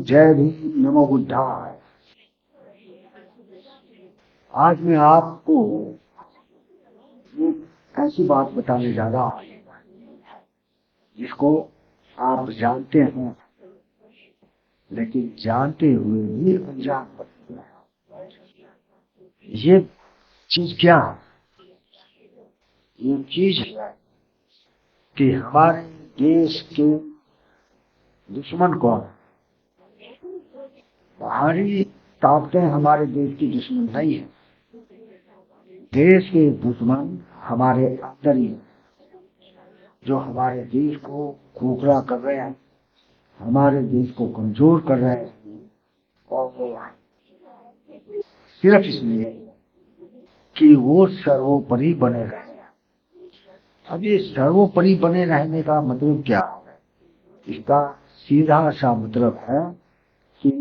जय भीम, नमो बुद्धाय। आज मैं आपको एक ऐसी बात बताने जा रहा हूं जिसको आप जानते हैं, लेकिन जानते हुए भी अनजान बनते हैं। ये चीज क्या है? ये चीज है कि हमारे देश के दुश्मन कौन है? बाहरी ताकतें हमारे देश की दुश्मन नहीं है। देश के दुश्मन हमारे अंदर ही है, जो हमारे देश को खोखला कर रहे हैं, हमारे देश को कमजोर कर रहे हैं, और वो सिर्फ इसलिए कि वो सर्वोपरि बने रहे। अब ये सर्वोपरि बने रहने का मतलब क्या है? इसका सीधा सा मतलब है कि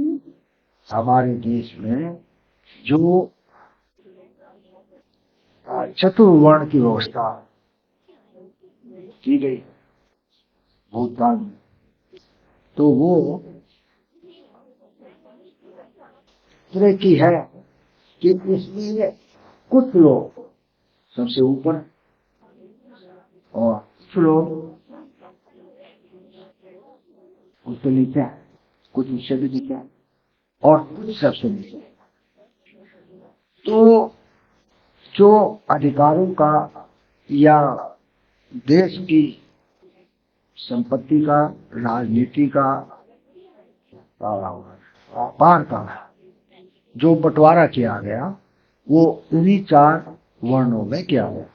हमारे देश में जो चतुर्वर्ण की व्यवस्था की गई भूतकाल में, तो वो तरह की है कि इसमें कुछ लोग सबसे ऊपर और कुछ लोग उससे नीचे है, कुछ उससे भी नीचे है और कुछ सबसे नीचे। तो जो अधिकारों का या देश की संपत्ति का, राजनीति का, व्यापार का जो बंटवारा किया गया, वो इन्हीं 4 वर्णों में किया गया।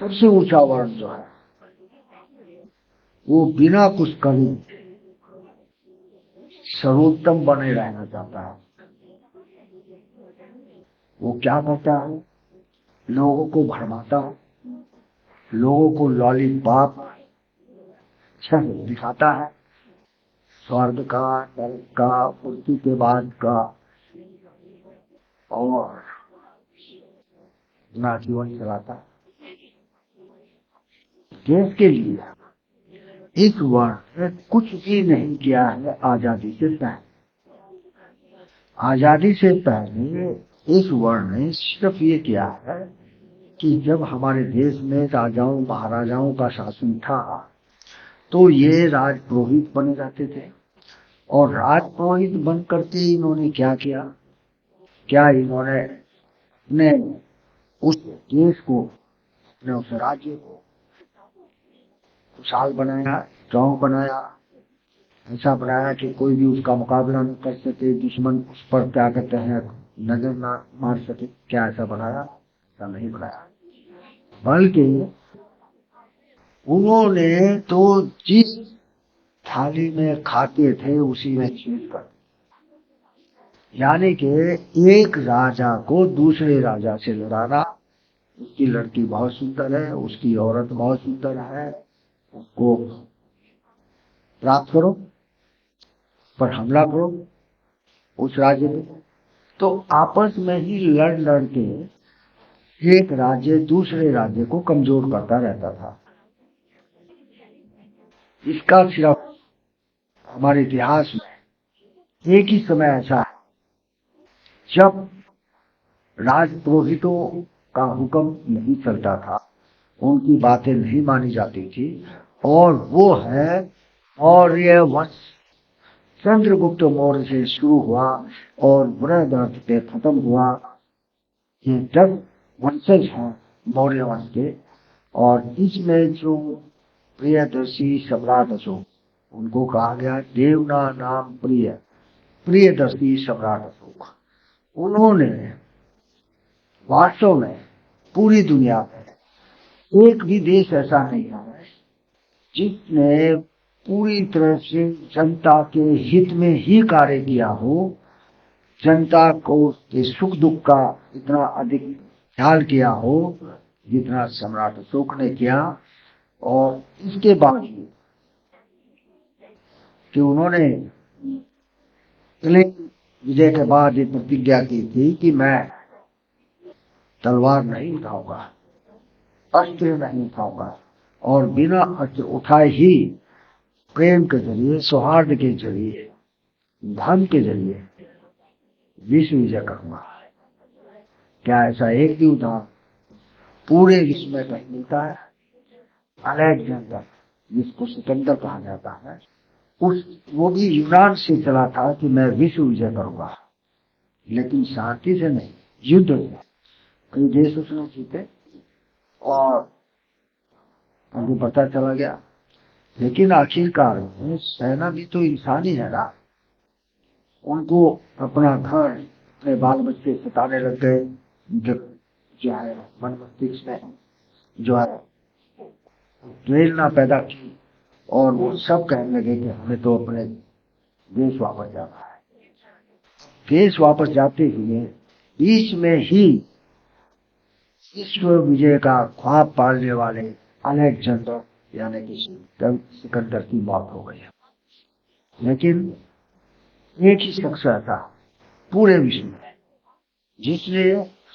सबसे ऊंचा वर्ण जो है वो बिना कुछ करे सर्वोत्तम बने रहना चाहता है। वो क्या करता है? लोगों को भरमाता है, लोगों को लॉलीपॉप दिखाता है, स्वर्ग का, नरक का, मृत्यु के बाद का, और अपना जीवन चलाता है। देश के लिए इस वर्ण ने कुछ भी नहीं किया है आजादी से पहले। आजादी से पहले इस वर्ण ने सिर्फ ये किया है कि जब हमारे देश में राजाओं महाराजाओं का शासन था, तो ये राजपुरोहित बने रहते थे, और राजपुरोहित बन करके इन्होंने क्या किया? क्या इन्होंने अपने उस देश को, अपने उस राज्य को खुशहाल बनाया, स्ट्रॉन्ग बनाया, ऐसा बनाया कि कोई भी उसका मुकाबला न कर सके, दुश्मन उस पर क्या कहते हैं नजर ना मार सके? क्या ऐसा बनाया? ऐसा नहीं बनाया, बल्कि उन्होंने तो जिस थाली में खाते थे उसी में छीन कर, यानी कि एक राजा को दूसरे राजा से लड़ाना। उसकी लड़की बहुत सुंदर है, उसकी औरत बहुत सुंदर है, उसको प्राप्त करो, पर हमला करो उस राज्य में। तो आपस में ही लड़ लड़ के एक राज्य दूसरे राज्य को कमजोर करता रहता था। इसका सिर्फ हमारे इतिहास में एक ही समय ऐसा है जब राजपुरोहितों का हुक्म नहीं चलता था, उनकी बातें नहीं मानी जाती थी, और वो है मौर्य वंश। चंद्रगुप्त मौर्य से शुरू हुआ और बृहदर्थ पे खत्म हुआ। ये 10 वंशज हैं मौर्य वंश के, और इसमें जो प्रियदर्शी सम्राट अशोक, उनको कहा गया देवना नाम प्रियदर्शी सम्राट अशोक। उन्होंने वास्तव में पूरी दुनिया में एक भी देश ऐसा नहीं है जिसने पूरी तरह से जनता के हित में ही कार्य किया हो, जनता को के सुख दुख का इतना अधिक ख्याल किया हो जितना सम्राट अशोक ने किया। और इसके बाद कि उन्होंने विजय के बाद ये प्रतिज्ञा की थी कि मैं तलवार नहीं उठाऊंगा, अस्त्र नहीं उठाऊंगा, और बिना अस्त्र उठाए ही प्रेम के जरिए, सौहार्द के जरिए, धर्म के जरिए विश्व विजय करूंगा। क्या ऐसा एक भी उदाहरण पूरे विश्व में कहीं मिलता है? अलेक्जेंडर, जिसको सिकंदर कहा जाता है, वो भी यूनान से चला था कि मैं विश्व विजय करूंगा, लेकिन शांति से नहीं, युद्ध से। कई देश उसने जीते और उनको पता चला गया, लेकिन आखिरकार सेना भी तो इंसान ही है ना। उनको अपना घर, अपने बाल बच्चे सताने लग गए, जो है मन मस्तिष्क में जो है प्रेरणा पैदा की, और वो सब कहने लगे कि हमें तो अपने देश वापस जाना है। देश वापस जाते हुए बीच में ही विश्व विजय का ख्वाब पालने वाले अलेक्जेंडर यानी कि सिकंदर की मौत हो गई। लेकिन एक ही शख्स था पूरे विश्व में जिसने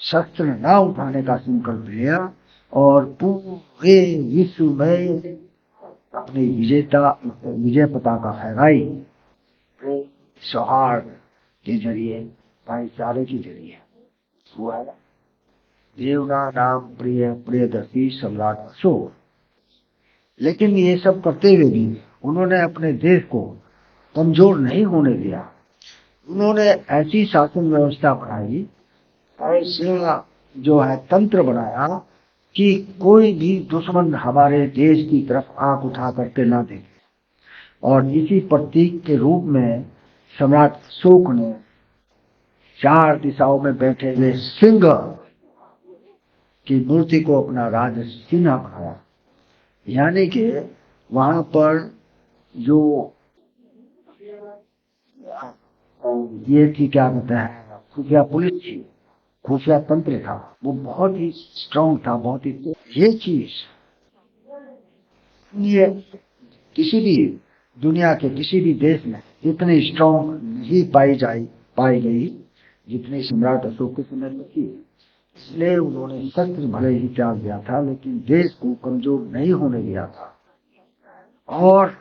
शस्त्र न उठाने का संकल्प लिया और पूरे विश्व में अपनी विजय पताका फहराई, सौहार्द के जरिए, भाईचारे के जरिए। वो है देवना नाम प्रिय प्रियदर्शी सम्राट अशोक। लेकिन ये सब करते हुए भी उन्होंने अपने देश को कमजोर नहीं होने दिया। उन्होंने ऐसी शासन व्यवस्था बनाई, ऐसा जो है तंत्र बनाया कि कोई भी दुश्मन हमारे देश की तरफ आंख उठा करके ना देखे। और इसी प्रतीक के रूप में सम्राट अशोक ने 4 दिशाओं में बैठे हुए सिंह की मूर्ति को अपना राज चिन्ह बनाया। यानी कि वहां पर जो ये थी, क्या कहते हैं, खुफिया पुलिस थी, खुफिया तंत्र था, वो बहुत ही स्ट्रांग था, बहुत ही। ये चीज ये किसी भी दुनिया के किसी भी देश में इतनी स्ट्रांग नहीं पाई गई जितनी सम्राट अशोक के समय में थी। इसलिए उन्होंने शस्त्र भले ही त्याग दिया था, लेकिन देश को कमजोर नहीं होने दिया था। और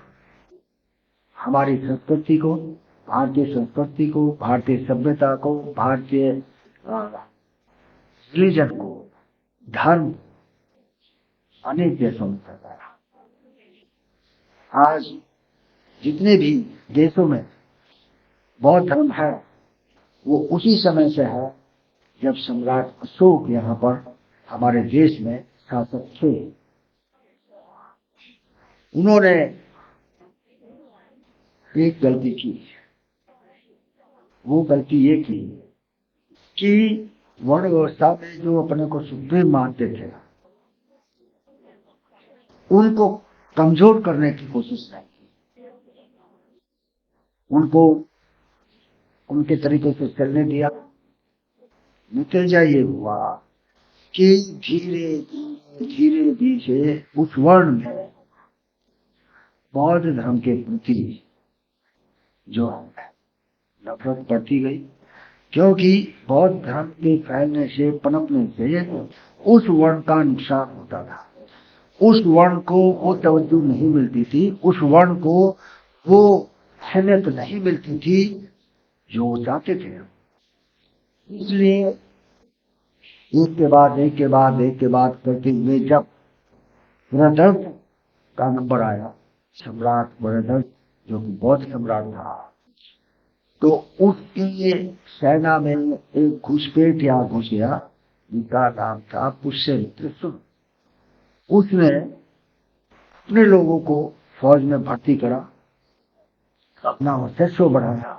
हमारी संस्कृति को, भारतीय संस्कृति को, भारतीय सभ्यता को, भारतीय रिलीजन को, धर्म अनेक देशों में फैलाया। आज जितने भी देशों में बौद्ध धर्म है, वो उसी समय से है जब सम्राट अशोक यहाँ पर हमारे देश में शासक थे। उन्होंने एक गलती की। वो गलती ये की कि वर्ण व्यवस्था में जो अपने को सुप्रीम मानते थे, उनको कमजोर करने की कोशिश नहीं की। उनको उनके तरीके से चलने दिया। नतीजा ये हुआ कि धीरे धीरे धीरे उस वर्ण में बौद्ध धर्म के प्रति जो है नफरत बढ़ती गई, क्योंकि बौद्ध धर्म के फैलने से, पनपने से उस वर्ण का नुकसान होता था। उस वर्ण को वो तवज्जो नहीं मिलती थी, उस वर्ण को वो अहमियत नहीं मिलती थी जो वो चाहते थे। इसलिए एक के बाद एक के बाद एक के बाद करते हुए जब वृद्धर्थ का नंबर आया, सम्राट वृद्धर्थ जो कि बौद्ध सम्राट था, तो उसकी सेना में एक घुसपैठ यहाँ घुस गया जिनका नाम था पुष्यमित्र सुन। उसने अपने लोगों को फौज में भर्ती करा, अपना वर्चस्व बढ़ाया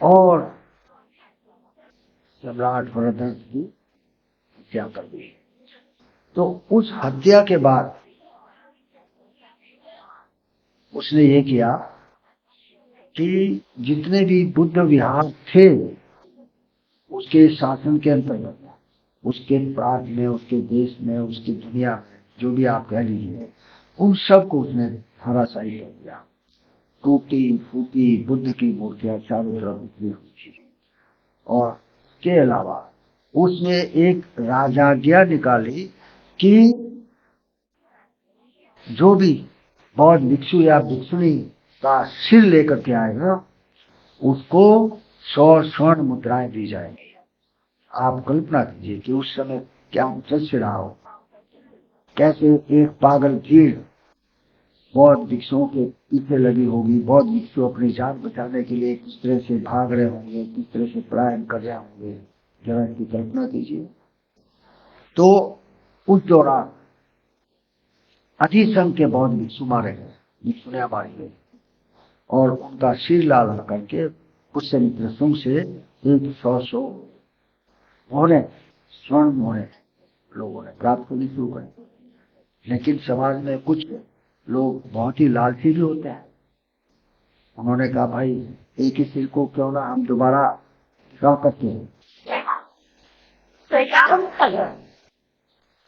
और सम्राट वृद्धर्थ की हत्या कर दी। तो उस हत्या के बाद उसने ये किया कि जितने भी बुद्ध विहार थे उसके शासन के अंतर्गत, उसके प्रांत में, उसके देश में, उसकी दुनिया में, जो भी आप कह लीजिए, उन सब को उसने धराशायी कर दिया। टूटी फूटी बुद्ध की मूर्तियां चारों तरफ बिखरी हुई थी। और के अलावा उसने एक राजाज्ञा निकाली कि जो भी बौद्ध भिक्षु या भिक्षुणी का सिर लेकर के आएगा, उसको 100 स्वर्ण मुद्राएं दी जाएंगी। आप कल्पना कीजिए कि उस समय क्या दृश्य रहा हो, कैसे एक पागल भीड़ बौद्ध भिक्षुओं के पीछे लगी होगी। बौद्ध भिक्षु अपनी जान बचाने के लिए किस तरह से भाग रहे होंगे, किस तरह से पलायन कर रहे होंगे, जरा इसकी कल्पना कीजिए। तो उस दौरान अधिसंख्य के बौद्ध भिक्षु मारे गए, भिक्षुनियां मारी गई और उनका सिर लाल करके पुष्यमित्र शुंग से 100 मोहरे, स्वर्ण मोहरे लोगों ने प्राप्त करनी शुरू करी। लेकिन समाज में कुछ लोग बहुत ही लालची भी होते हैं। उन्होंने कहा, भाई एक ही सिर को क्यों ना हम दोबारा करते हैं,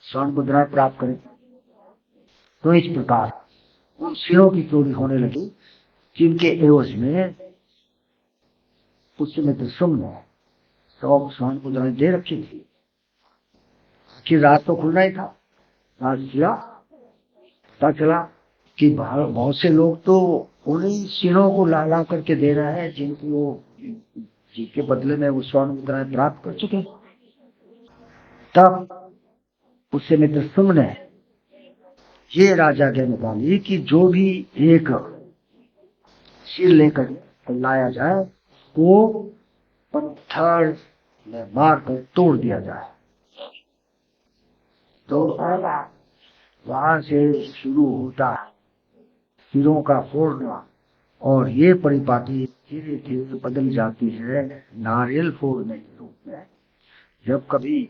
स्वर्ण मुद्राएं प्राप्त करें। तो इस प्रकार उन सिरों की चोरी होने लगी, जिनके एवज में पुष्यमित्र शुंग ने 100 स्वर्ण मुद्राएं दे रखी थी कि रात तो खुलना ही था। पता चला कि बहुत से लोग तो उन्हीं सिरों को ला करके दे रहे हैं जिनके बदले में वो स्वर्ण मुद्राएं प्राप्त कर चुके। तब पुष्यमित्र शुंग ने ये राजा के निकाली कि जो भी एक सिर लेकर लाया जाए वो पत्थर में मारकर तोड़ दिया जाए। तो वहां से शुरू होता है सिरों का फोड़ना, और ये परिपाटी धीरे धीरे बदल जाती है नारियल फोड़ने के रूप में। जब कभी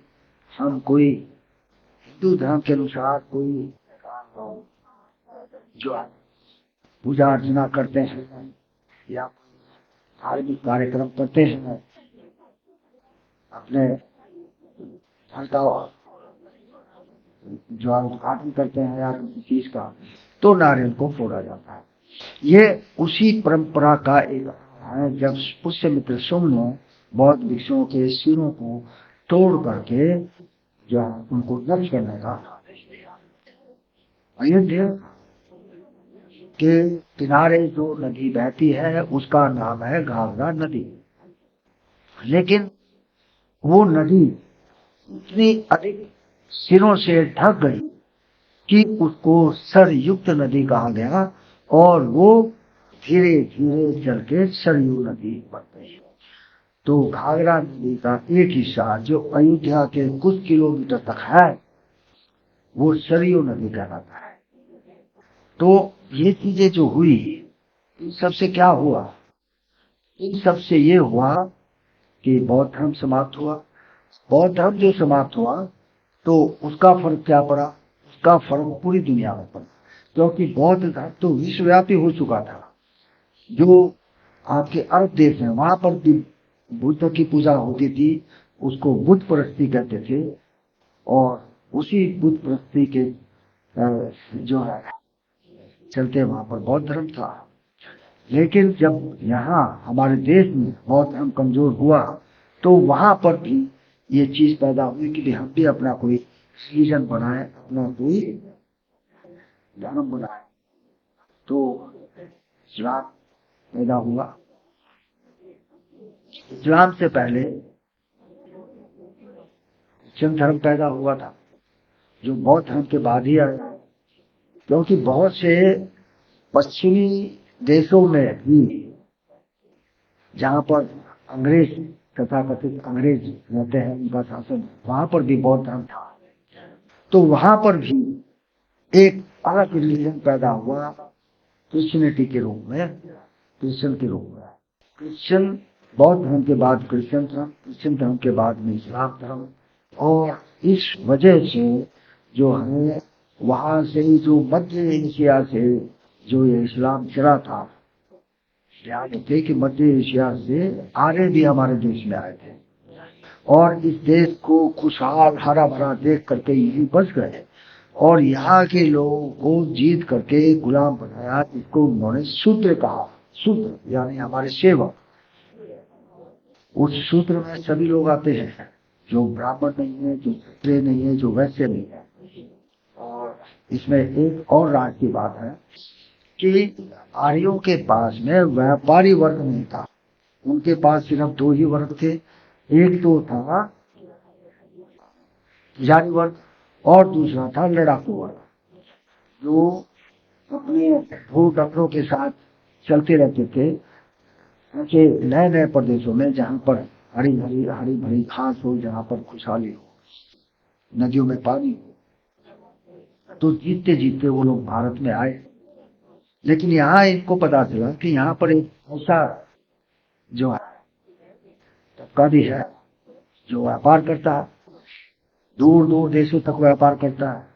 हम कोई हिंदू धर्म के अनुसार कोई जो पूजा अर्चना करते हैं या धार्मिक कार्यक्रम करते हैं, अपने घर का जो उद्घाटन करते हैं या किसी चीज का, तो नारियल को फोड़ा जाता है। ये उसी परंपरा का एक है। जब पुष्यमित्र शुंग ने बौद्ध भिक्षुओं के सिरों को तोड़ करके जो है उनको नष्ट करने का आदेश दिया। अयोध्या के किनारे जो नदी बहती है उसका नाम है घाघरा नदी। लेकिन वो नदी इतनी अधिक सिरों से ढक गई कि उसको सरयुक्त नदी कहा गया, और वो धीरे धीरे चल के सरयू नदी बन गई। तो घाघरा नदी का एक हिस्सा जो अयोध्या के कुछ किलोमीटर तक है वो सरयू नदी कहलाता है। तो ये चीजें जो हुई, इन सबसे क्या हुआ? इन सबसे ये हुआ कि बौद्ध धर्म समाप्त हुआ। बौद्ध धर्म जो समाप्त हुआ तो उसका फर्क क्या पड़ा? उसका फर्क पूरी दुनिया में पड़ा, क्योंकि बौद्ध धर्म तो विश्वव्यापी हो चुका था। जो आपके अरब देश में वहां पर भी बुद्ध की पूजा होती थी, उसको बुद्ध परस्ती कहते थे, और उसी बुद्ध परस्ती के जो है चलते वहां पर बौद्ध धर्म था। लेकिन जब यहाँ हमारे देश में बौद्ध धर्म कमजोर हुआ तो वहां पर भी ये चीज पैदा हुई कि हम भी अपना कोई रिलीजन बनाए, अपना कोई धर्म बनाए। तो इस्लाम पैदा हुआ। इस्लाम से पहले क्रिश्चियन धर्म पैदा हुआ था, जो बौद्ध धर्म के बाद ही आया। क्योंकि बहुत से पश्चिमी देशों में भी जहां पर अंग्रेज तथाकथित अंग्रेज रहते हैं, उनका शासन, वहां पर भी बौद्ध धर्म था। तो वहां पर भी एक अलग रिलीजन पैदा हुआ क्रिश्चियनिटी के रूप में, क्रिश्चियन के रूप में। क्रिश्चियन बौद्ध धर्म के बाद क्रिश्चियन धर्म, क्रिश्चियन धर्म के बाद में इस्लाम धर्म। और इस वजह से जो है वहां से ही जो मध्य एशिया से जो ये इस्लाम चला था, ध्यान रखिए कि मध्य एशिया से आर्य भी हमारे देश में आए थे, और इस देश को खुशहाल हरा भरा देख करके यही बस गए, और यहाँ के लोगों को जीत करके गुलाम बनाया, जिसको उन्होंने शूद्र कहा। शूद्र यानी हमारे सेवक। उस शूद्र में सभी लोग आते हैं, जो ब्राह्मण नहीं है, जो क्षत्रिय नहीं है, जो वैश्य नहीं है। और इसमें एक और राज की बात है कि आर्यों के पास में व्यापारी वर्ग नहीं था। उनके पास सिर्फ दो ही वर्ग थे। एक तो था पुजारी वर्ग और दूसरा था लड़ाकू वर्ग, जो अपने भूख डंगरों के साथ चलते रहते थे ऐसे नए नए प्रदेशों में, जहाँ पर हरी भरी घास हो, जहाँ पर खुशहाली हो, नदियों में पानी हो। तो जीतते जीतते वो लोग भारत में आए। लेकिन यहाँ इनको पता चला कि यहाँ पर एक ऐसा जो है तबका भी है जो व्यापार करता है, दूर दूर देशों तक व्यापार करता है।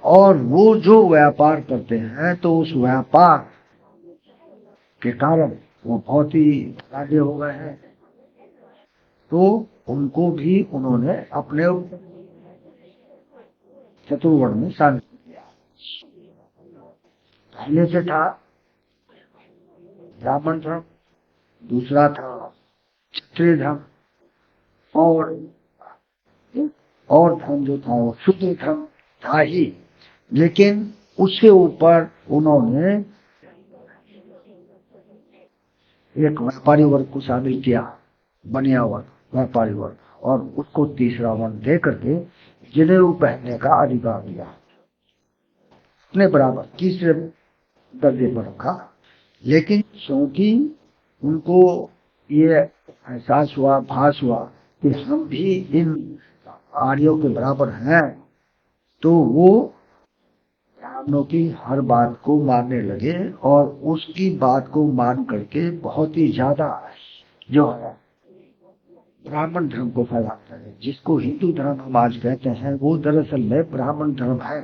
और वो जो व्यापार करते हैं तो उस व्यापार के कारण वो बहुत ही आगे हो गए हैं। तो उनको भी उन्होंने अपने चतुर्वर्ण में शामिल किया। पहले से था ब्राह्मण धर्म, दूसरा था क्षत्रिय धर्म, और और धर्म जो था वो शूद्र धर्म था ही। लेकिन उससे ऊपर उन्होंने एक व्यापारी वर्ग को शामिल किया, बनिया वर्ग, व्यापारी वर्ग, और उसको तीसरा वर्ण दे करके जनेऊ पहनने का अधिकार दिया। अपने बराबर तीसरे दर्जे पर रखा। लेकिन क्योंकि उनको ये एहसास हुआ, भास हुआ कि हम भी इन आर्यों के बराबर हैं, तो वो ब्राह्मणों की हर बात को मानने लगे और उसकी बात को मान करके बहुत ही ज्यादा जो है ब्राह्मण धर्म को फैलाते हैं। जिसको हिंदू धर्म हम आज कहते हैं, वो दरअसल में ब्राह्मण धर्म है।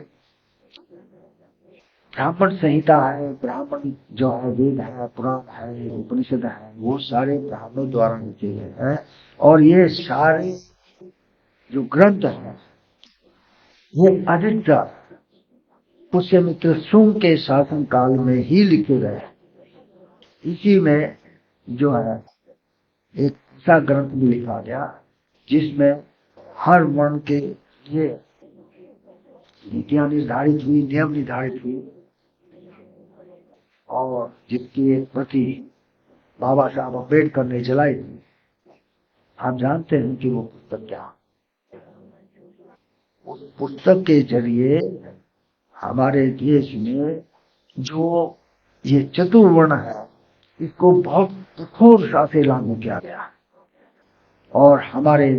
ब्राह्मण संहिता है, ब्राह्मण जो है वेद है, पुराण है, उपनिषद है, वो सारे ब्राह्मणों द्वारा लिखे गए हैं। और ये सारे जो ग्रंथ हैं ये अधिकतर पुष्यमित्र शुंग के शासन काल में ही लिखे गए। इसी में जो है एक ऐसा ग्रंथ भी लिखा गया जिसमें हर वर्ण के लिए नीतियां निर्धारित हुई, नियम निर्धारित हुई, और जिसकी एक प्रति बाबा साहब अम्बेडकर ने जलाई थी। आप जानते हैं कि वो पुस्तक क्या? उस पुस्तक के जरिए हमारे देश में जो ये चतुर्वर्ण है इसको बहुत कठोरता से लागू किया गया, और हमारे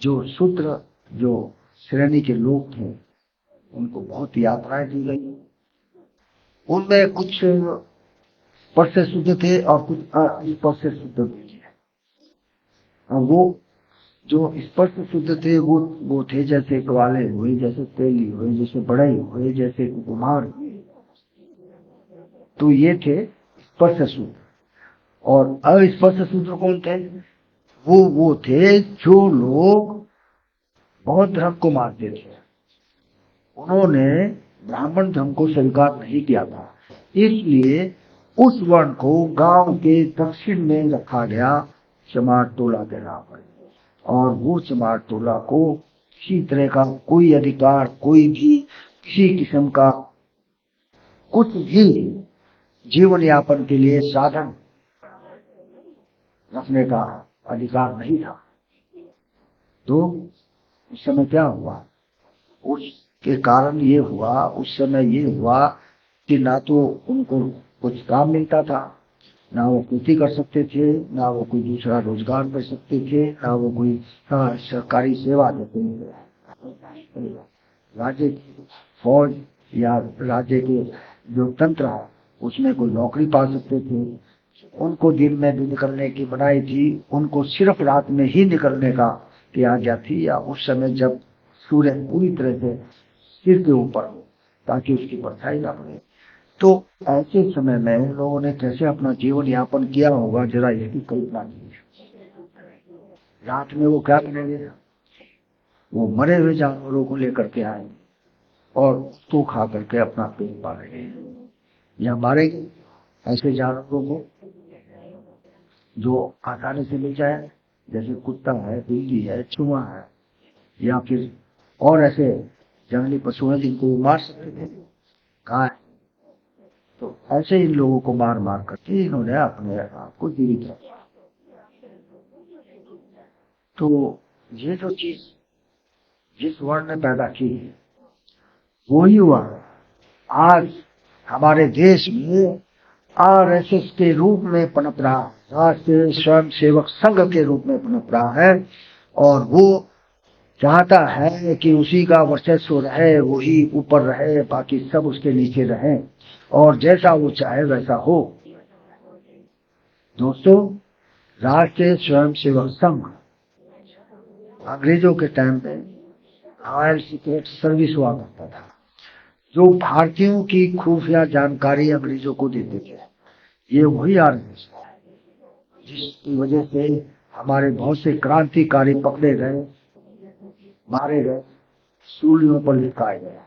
जो शूद्र जो श्रेणी के लोग थे उनको बहुत यातनाएं दी गई। उनमें कुछ स्पर्श से शुद्ध थे और कुछ अस्पर्श से शुद्ध भी थे। और वो जो स्पर्श से शुद्ध थे वो थे जैसे ग्वाले हुए, जैसे तेली हुए, जैसे बढ़ई हुए, जैसे कुमार हुए। तो ये थे स्पर्श शुद्ध। और अस्पर्श शूद्र कौन थे? वो थे जो लोग बौद्ध धर्म को मानते थे। उन्होंने ब्राह्मण धर्म को स्वीकार नहीं किया था, इसलिए उस वर्ण को गांव के दक्षिण में रखा गया, चमार टोला के नाम पर। और वो चमार टोला को किसी तरह का कोई अधिकार, कोई भी किसी किस्म का कुछ भी जीवन यापन के लिए साधन रखने का अधिकार नहीं था। तो उस समय क्या हुआ? उसके कारण ये हुआ, उस समय ये हुआ कि ना तो उनको कुछ काम मिलता था, ना वो खेती कर सकते थे, ना वो कोई दूसरा रोजगार कर सकते थे, ना वो कोई सरकारी सेवा देते थे। राज्य की फौज या राज्य के जो तंत्र है उसमें कोई नौकरी पा सकते थे। उनको दिन में भी निकलने की मनाही थी, उनको सिर्फ रात में ही निकलने का की आज्ञा थी, या उस समय जब सूर्य पूरी तरह से सिर के ऊपर हो ताकि उसकी परछाई ना पड़े। तो ऐसे समय में उन लोगों ने कैसे अपना जीवन यापन किया होगा, जरा इसकी कल्पना कीजिए। रात में वो क्या करेंगे? वो मरे हुए जानवरों को लेकर के आएंगे और उसको खा करके अपना पेट पालेंगे या मारेंगे ऐसे जानवरों को जो आसानी से मिल जाए, जैसे कुत्ता है, बिल्ली है, चूहा है, या फिर और ऐसे जंगली पशु हैं जिनको वो मार सकते थे। कहाँ है? तो ऐसे इन लोगों को मार मार करके इन्होंने अपने आप को जीवित रखा। तो ये जो चीज जिस वर्ण ने पैदा की है वो ही हुआ आज हमारे देश में आरएसएस के रूप में पनप रहा है, राष्ट्रीय स्वयं सेवक संघ के रूप में पनप रहा है। और वो चाहता है कि उसी का वर्चस्व रहे, वही ऊपर रहे, बाकी सब उसके नीचे रहे और जैसा वो चाहे वैसा हो। दोस्तों, राष्ट्रीय स्वयं सेवक संघ अंग्रेजों के टाइम पे रॉयल सीक्रेट सर्विस हुआ करता था, जो भारतीयों की खुफिया जानकारी अंग्रेजों को देते थे। ये वही आरएसएस है जिसकी वजह से हमारे बहुत से क्रांतिकारी पकड़े गए, मारे गए, सूलियों पर लटकाए गए,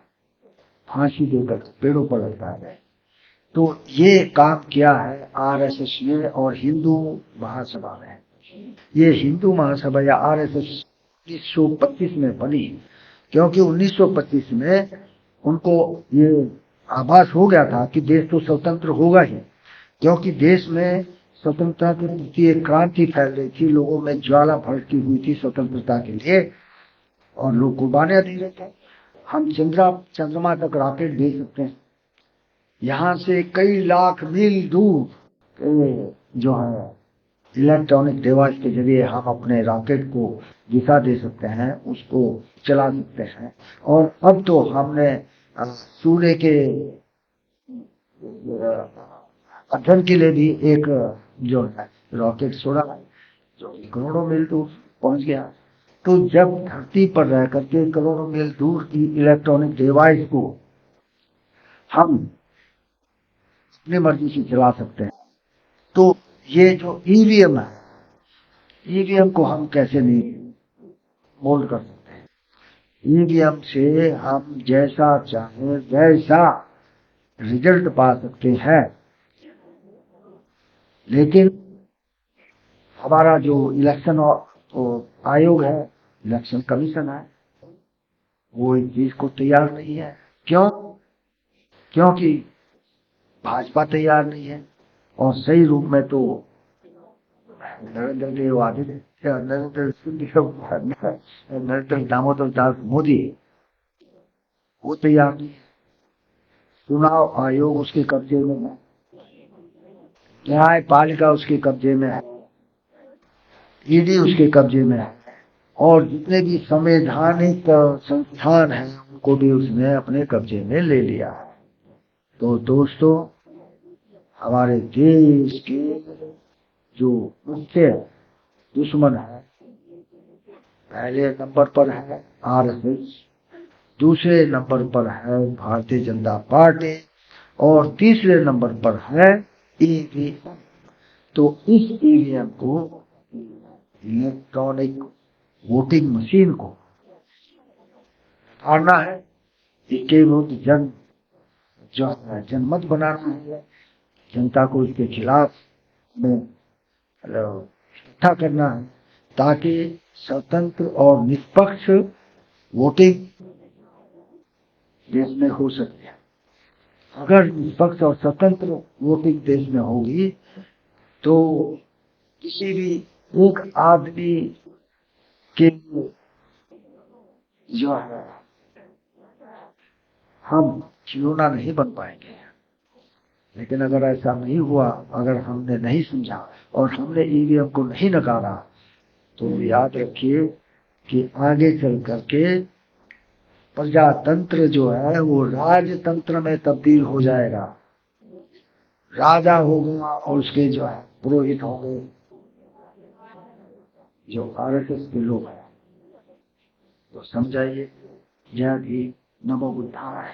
फांसी देकर पेड़ों पर लटकाए गए। तो ये काम किया है आरएसएस ने और हिंदू महासभा ने। ये हिंदू महासभा या आरएसएस 1925 में बनी, क्योंकि 1925 में उनको ये आभास हो गया था कि देश तो स्वतंत्र होगा ही, क्योंकि देश में स्वतंत्रता के प्रति एक क्रांति फैल रही थी, लोगों में ज्वाला भड़की हुई थी स्वतंत्रता के लिए और लोग कुर्बानियां दे रहे थे। हम चंद्रमा तक रॉकेट भेज सकते हैं, यहाँ से कई लाख मील दूर जो है इलेक्ट्रॉनिक डिवाइस के जरिए हम अपने रॉकेट को दिशा दे सकते हैं, उसको चला सकते हैं। और अब तो हमने सूर्य के अध्ययन के लिए भी एक जो है रॉकेट छोड़ा है जो करोड़ों मील दूर पहुंच गया। तो जब धरती पर रह करके करोड़ों मील दूर की इलेक्ट्रॉनिक डिवाइस को हम अपनी मर्जी से चला सकते हैं, तो ये जो ईवीएम है, ईवीएम को हम कैसे नहीं मोल्ड कर सकते हैं। ईवीएम से हम जैसा चाहे वैसा रिजल्ट पा सकते हैं, लेकिन हमारा जो इलेक्शन आयोग है, इलेक्शन कमीशन है, वो इस चीज को तैयार नहीं है। क्यों? क्योंकि भाजपा तैयार नहीं है और सही रूप में तो नरेंद्र दामोदर दास मोदी वो तैयार नहीं है। चुनाव आयोग उसके कब्जे में है, न्यायपालिका उसके कब्जे में है, ईडी उसके कब्जे में है और जितने भी संवैधानिक संस्थान हैं उनको भी उसने अपने कब्जे में ले लिया है। तो दोस्तों, हमारे देश के जो मुख्य दुश्मन है, पहले नंबर पर है आरएसएस, दूसरे नंबर पर है भारतीय जनता पार्टी और तीसरे नंबर पर है ईवीएम। तो इस ईवीएम को, इलेक्ट्रॉनिक वोटिंग मशीन को हारना है, इसके विरुद्ध जनमत बनाना है, जनता को इसके खिलाफ में इकट्ठा करना है ताकि स्वतंत्र और निष्पक्ष वोटिंग देश में हो सके। अगर निष्पक्ष और स्वतंत्र वोटिंग देश में होगी तो किसी भी एक आदमी के जो है हम खिलौना नहीं बन पाएंगे। लेकिन अगर ऐसा नहीं हुआ, अगर हमने नहीं समझा और हमने ईवीएम को नहीं नकारा, तो याद रखिए कि आगे चल करके प्रजातंत्र जो है वो राजतंत्र में तब्दील हो जाएगा। राजा होगा और उसके जो है पुरोहित होंगे जो आरएसएस के लोग हैं। तो समझाइए। जय भीम, नमो बुद्धाय।